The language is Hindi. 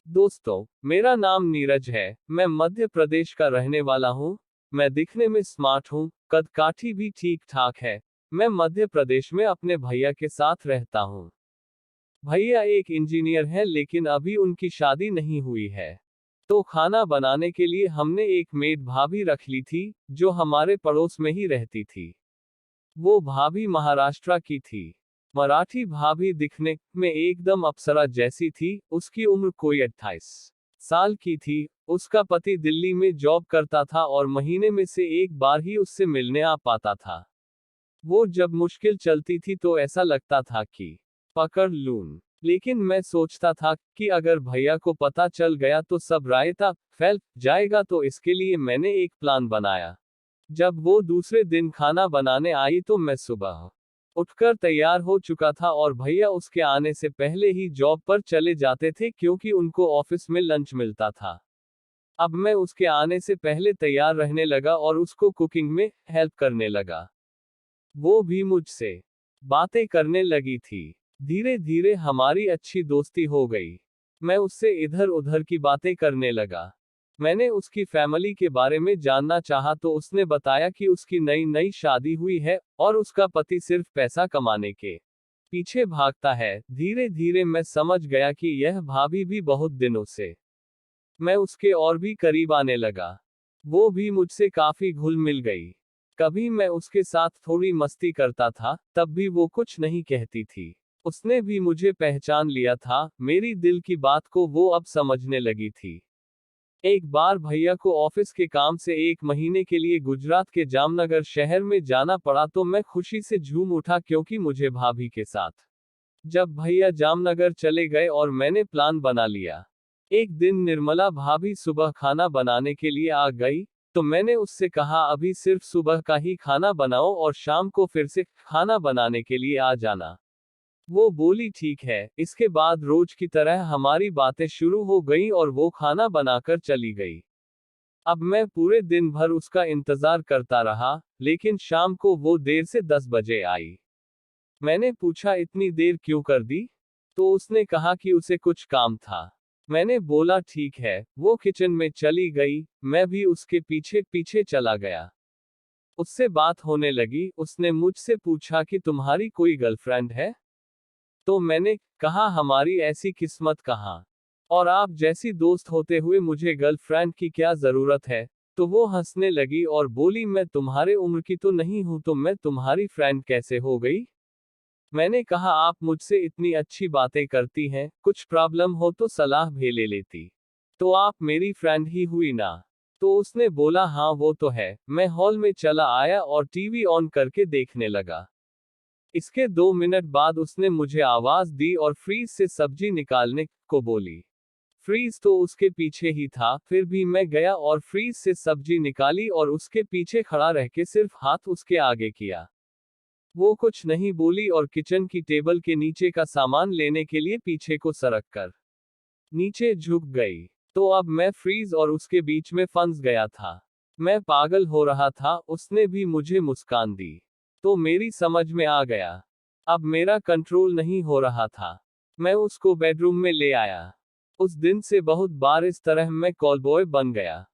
दोस्तों, मेरा नाम नीरज है। मैं मध्य प्रदेश का रहने वाला हूँ। मैं दिखने में स्मार्ट हूँ, कद काठी भी ठीक ठाक है। मैं मध्य प्रदेश में अपने भैया के साथ रहता हूँ। भैया एक इंजीनियर हैं, लेकिन अभी उनकी शादी नहीं हुई है। तो खाना बनाने के लिए हमने एक मेड भाभी रख ली थी, जो हमारे पड़ोस में ही रहती थी। वो भाभी महाराष्ट्र की थी। मराठी भाभी दिखने में एकदम अप्सरा जैसी थी। उसकी उम्र कोई 28 साल की थी। उसका पति दिल्ली में जॉब करता था और महीने में से एक बार ही उससे मिलने आ पाता था। वो जब मुश्किल चलती थी तो ऐसा लगता था कि पकड़ लूं। लेकिन मैं सोचता था कि अगर भैया को पता चल गया तो सब रायता फैल जाएगा। तो इसके लिए मैंने एक प्लान बनाया। जब वो दूसरे दिन खाना बनाने आई तो मैं सुबह उठकर तैयार हो चुका था और भैया उसके आने से पहले ही जॉब पर चले जाते थे, क्योंकि उनको ऑफिस में लंच मिलता था। अब मैं उसके आने से पहले तैयार रहने लगा और उसको कुकिंग में हेल्प करने लगा। वो भी मुझसे बातें करने लगी थी। धीरे धीरे हमारी अच्छी दोस्ती हो गई। मैं उससे इधर उधर की बातें करने लगा। मैंने उसकी फैमिली के बारे में जानना चाहा तो उसने बताया कि उसकी नई नई शादी हुई है और उसका पति सिर्फ पैसा कमाने के पीछे भागता है। धीरे धीरे मैं समझ गया कि यह भाभी भी बहुत दिनों से मैं उसके और भी करीब आने लगा। वो भी मुझसे काफी घुल मिल गई। कभी मैं उसके साथ थोड़ी मस्ती करता था, तब भी वो कुछ नहीं कहती थी। उसने भी मुझे पहचान लिया था। मेरी दिल की बात को वो अब समझने लगी थी। एक बार भैया को ऑफिस के काम से 1 महीने के लिए गुजरात के जामनगर शहर में जाना पड़ा तो मैं खुशी से झूम उठा, क्योंकि मुझे भाभी के साथ जब भैया जामनगर चले गए और मैंने प्लान बना लिया। एक दिन निर्मला भाभी सुबह खाना बनाने के लिए आ गई, तो मैंने उससे कहा अभी सिर्फ सुबह का ही खाना बनाओ और शाम को फिर से खाना बनाने के लिए आ जाना। वो बोली ठीक है। इसके बाद रोज की तरह हमारी बातें शुरू हो गई और वो खाना बनाकर चली गई। अब मैं पूरे दिन भर उसका इंतजार करता रहा, लेकिन शाम को वो देर से 10 बजे आई। मैंने पूछा इतनी देर क्यों कर दी? तो उसने कहा कि उसे कुछ काम था। मैंने बोला ठीक है। वो किचन में चली गई, मैं भी उसके पीछे पीछे चला गया। उससे बात होने लगी। उसने मुझसे पूछा कि तुम्हारी कोई गर्लफ्रेंड है? तो मैंने कहा हमारी ऐसी किस्मत कहाँ, और आप जैसी दोस्त होते हुए मुझे गर्लफ्रेंड की क्या जरूरत है? तो वो हंसने लगी और बोली मैं तुम्हारे उम्र की तो नहीं हूं, तो मैं तुम्हारी फ्रेंड कैसे हो गई? मैंने कहा आप मुझसे इतनी अच्छी बातें करती हैं, कुछ प्रॉब्लम हो तो सलाह भी ले लेती। तो आप मेरी फ्रेंड ही हुई ना? तो उसने बोला हाँ वो तो है। मैं हॉल में चला आया और टीवी ऑन करके देखने लगा। इसके 2 मिनट बाद उसने मुझे आवाज दी और फ्रीज से सब्जी निकालने को बोली। फ्रीज तो उसके पीछे ही था, फिर भी मैं गया और फ्रीज से सब्जी निकाली और उसके पीछे खड़ा रह के सिर्फ हाथ उसके आगे किया। वो कुछ नहीं बोली और किचन की टेबल के नीचे का सामान लेने के लिए पीछे को सरक कर नीचे झुक गई। तो अब मैं फ्रीज और उसके बीच में फंस गया था। मैं पागल हो रहा था। उसने भी मुझे मुस्कान दी तो मेरी समझ में आ गया। अब मेरा कंट्रोल नहीं हो रहा था। मैं उसको बेडरूम में ले आया। उस दिन से बहुत बार इस तरह मैं कॉलबॉय बन गया।